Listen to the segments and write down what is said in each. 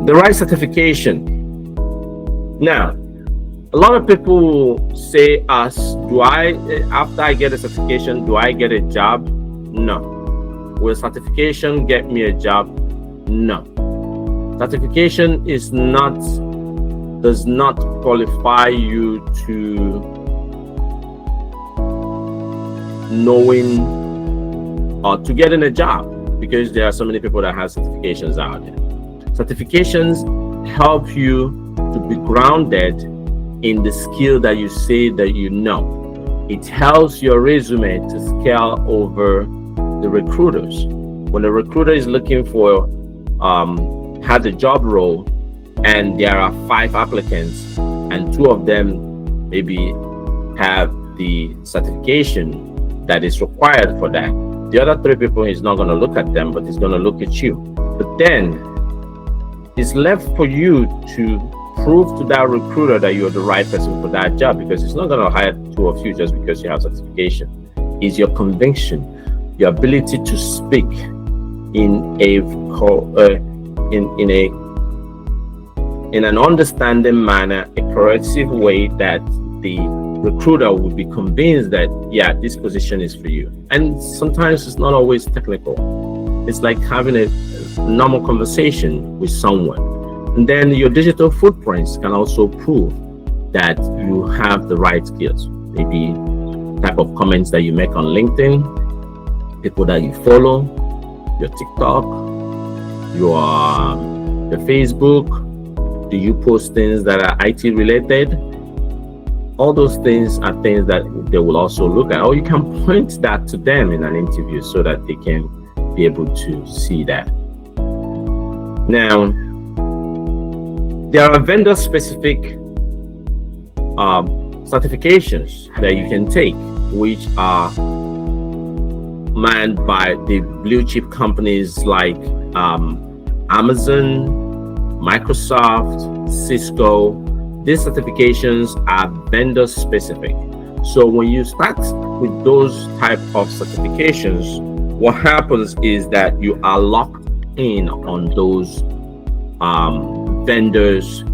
The right certification. Now, a lot of people say after I get a certification, do I get a job? No. Will certification get me a job? No. Certification does not qualify you to knowing or to getting a job, because there are so many people that have certifications out there. Certifications help you to be grounded in the skill that you say that you know. It helps your resume to scale over the recruiters. When a recruiter is looking for has a job role and there are 5 applicants and 2 of them maybe have the certification that is required for that, the other 3 people, he's not going to look at them, but he's going to look at you. But then it's left for you to prove to that recruiter that you're the right person for that job, because it's not going to hire 2 of you just because you have certification. It's your conviction, your ability to speak in an understanding manner, a corrective way that the recruiter will be convinced that, yeah, this position is for you. And sometimes it's not always technical. It's like having a normal conversation with someone. And then your digital footprints can also prove that you have the right skills. Maybe type of comments that you make on LinkedIn, people that you follow, your TikTok, your Facebook. Do you post things that are IT related? All those things are things that they will also look at, or you can point that to them in an interview so that they can be able to see that. Now, there are vendor-specific certifications that you can take, which are manned by the blue chip companies like Amazon, Microsoft, Cisco. These certifications are vendor specific. So when you start with those type of certifications, what happens is that you are locked in on those vendors'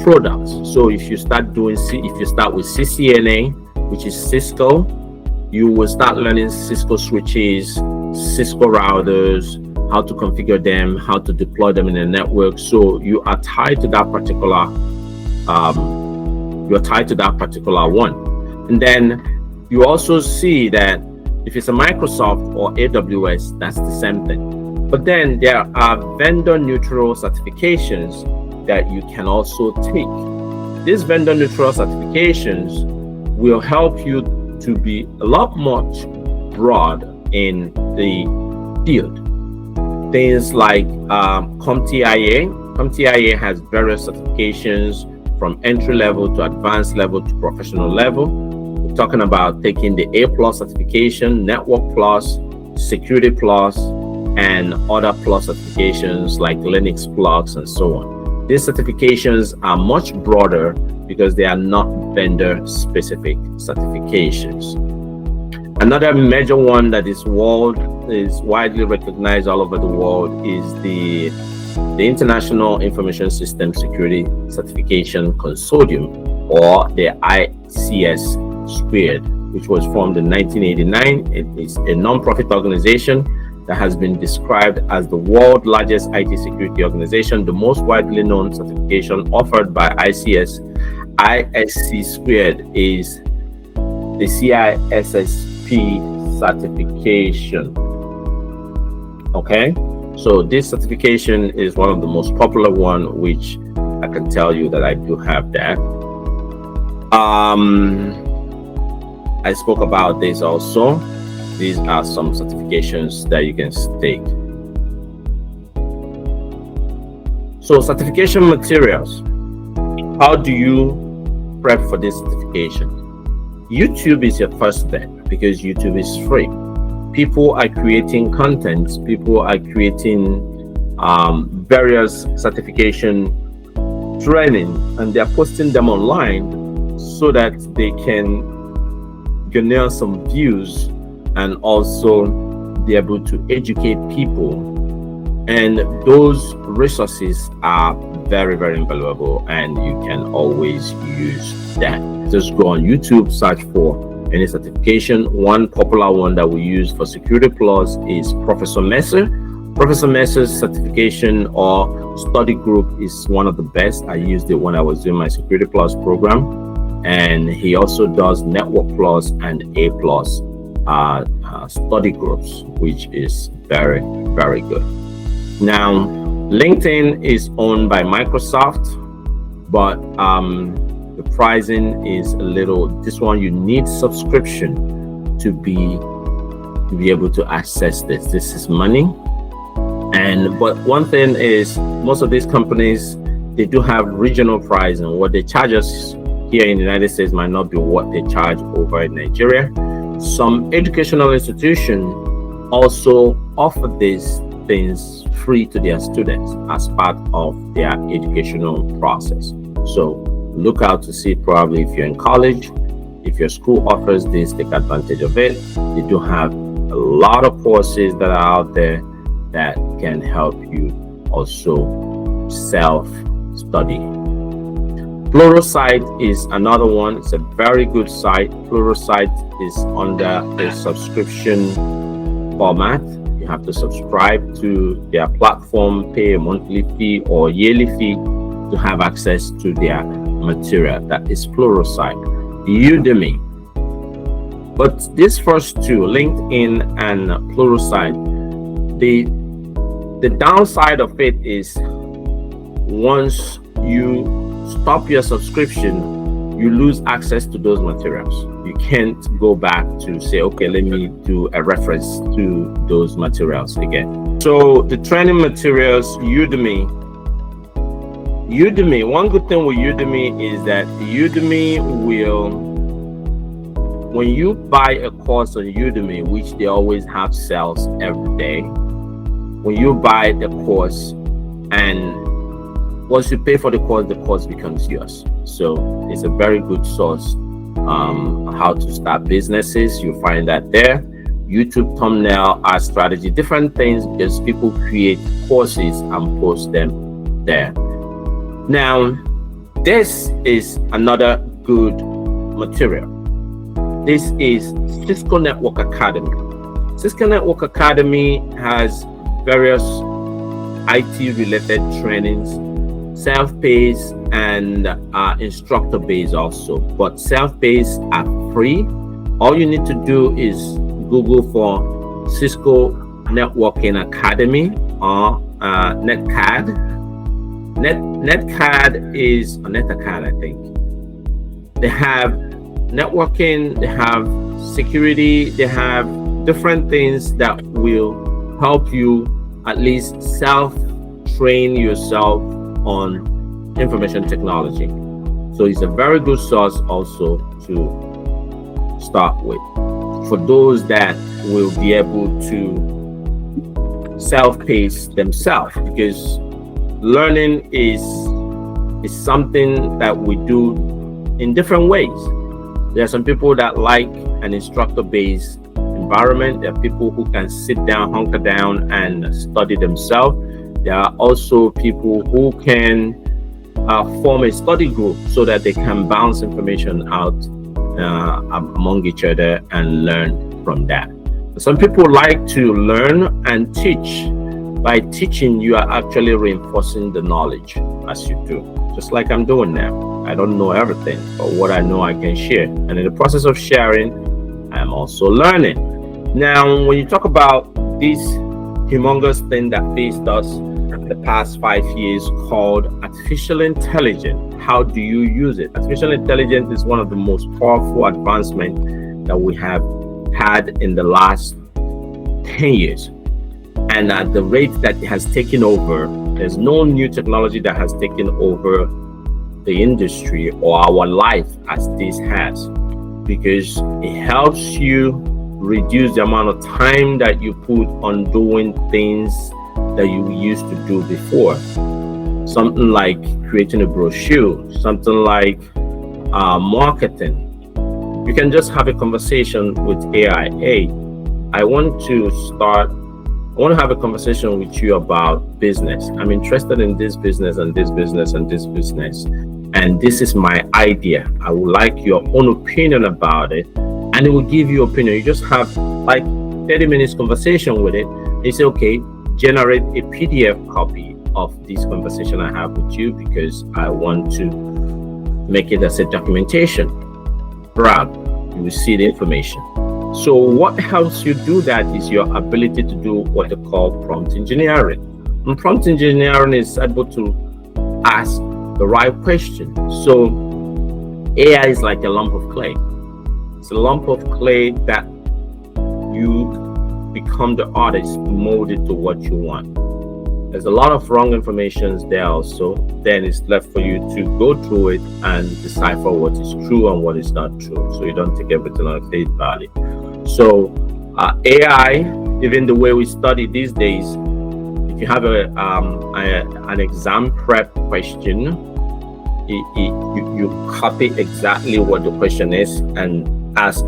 products. So if you start with CCNA, which is Cisco, you will start learning Cisco switches, Cisco routers, how to configure them, how to deploy them in a network. So you are tied to that particular one. And then you also see that if it's a Microsoft or AWS, that's the same thing. But then there are vendor neutral certifications that you can also take. These vendor neutral certifications will help you to be a lot much broad in the field. Things like CompTIA. CompTIA has various certifications from entry level to advanced level to professional level. We're talking about taking the A+ certification, Network Plus, Security Plus, and other plus certifications like Linux Plus and so on. These certifications are much broader because they are not vendor specific certifications. Another major one that is widely recognized all over the world is the International Information System Security Certification Consortium, or the ICS Squared, which was formed in 1989. It is a non-profit organization that has been described as the world's largest IT security organization. The most widely known certification offered by ICS Squared is the CISSP certification. Okay, so this certification is one of the most popular one, which I can tell you that I do have that. I spoke about this also. These are some certifications that you can take. So certification materials. How do you prep for this certification? YouTube is your first bet because YouTube is free. People are creating content. People are creating various certification training, and they're posting them online so that they can garner some views and also be able to educate people. And those resources are very, very invaluable, and you can always use that. Just go on YouTube, search for any certification. One popular one that we use for Security Plus is Professor Messer. Professor Messer's certification or study group is one of the best. I used it when I was doing my Security Plus program, and he also does Network Plus and A Plus study groups, which is very, very good. Now, LinkedIn is owned by Microsoft, but the pricing is a little. This one you need subscription to be able to access this. This is money. But one thing is, most of these companies, they do have regional pricing. What they charge us here in the United States might not be what they charge over in Nigeria. Some educational institutions also offer these things free to their students as part of their educational process. So look out to see, probably if you're in college, if your school offers this, take advantage of it. They do have a lot of courses that are out there that can help you also self-study. Pluralsight is another one. It's a very good site. Pluralsight is under a subscription format. You have to subscribe to their platform, pay a monthly fee or yearly fee to have access to their material. That is Pluralsight. Udemy. But these first two, LinkedIn and Pluralsight, the downside of it is once you stop your subscription, you lose access to those materials. You can't go back to say, okay, let me do a reference to those materials again. So the training materials, Udemy, one good thing with Udemy is that Udemy will, when you buy a course on Udemy, which they always have sales every day, when you buy the course and once you pay for the course becomes yours. So it's a very good source how to start businesses. You'll find that there. YouTube thumbnail, art strategy, different things, because people create courses and post them there. Now, this is another good material. This is Cisco Network Academy. Cisco Network Academy has various IT related trainings, self-paced and instructor-based also, but self-paced are free. All you need to do is Google for Cisco Networking Academy or NetCAD. NetCAD is a NetAcad, I think. They have networking, they have security, they have different things that will help you at least self-train yourself on information technology. So it's a very good source also to start with for those that will be able to self-pace themselves, because learning is something that we do in different ways. There are some people that like an instructor-based environment. There are people who can sit down, hunker down and study themselves. There are also people who can form a study group so that they can bounce information out among each other and learn from that. Some people like to learn and teach. By teaching, you are actually reinforcing the knowledge as you do, just like I'm doing now. I don't know everything, but what I know I can share. And in the process of sharing, I'm also learning. Now, when you talk about this humongous thing that faced us in the past 5 years called artificial intelligence, how do you use it? Artificial intelligence is one of the most powerful advancements that we have had in the last 10 years. And at the rate that it has taken over, there's no new technology that has taken over the industry or our life as this has, because it helps you reduce the amount of time that you put on doing things that you used to do before. Something like creating a brochure, something like marketing. You can just have a conversation with AI. Hey, I want to start I want to have a conversation with you about business. I'm interested in this business and this business and this business. And this is my idea. I would like your own opinion about it. And it will give you opinion. You just have like 30 minutes conversation with it. You say, okay, generate a PDF copy of this conversation I have with you because I want to make it as a documentation. Brag, you will see the information. So what helps you do that is your ability to do what they call prompt engineering. And prompt engineering is able to ask the right question. So AI is like a lump of clay. It's a lump of clay that you become the artist, mold it to what you want. There's a lot of wrong information there also. Then it's left for you to go through it and decipher what is true and what is not true. So you don't take everything on face value. So AI, even the way we study these days, if you have an exam prep question, you copy exactly what the question is and ask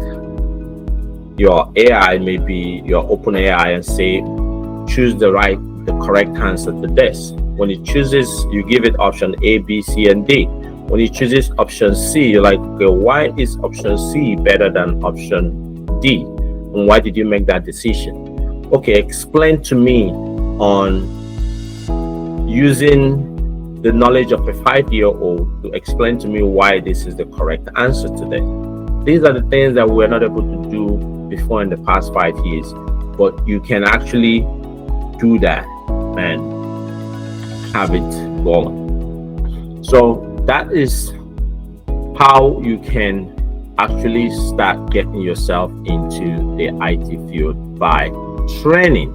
your AI, maybe your open AI, and say, choose the correct answer to this. When it chooses, you give it option A, B, C, and D. When it chooses option C, you're like, okay, why is option C better than option D? And why did you make that decision? Okay, explain to me on using the knowledge of a 5-year-old to explain to me why this is the correct answer to this. These are the things that we're not able to do before in the past 5 years, but you can actually do that and have it going. So that is how you can actually start getting yourself into the IT field by training.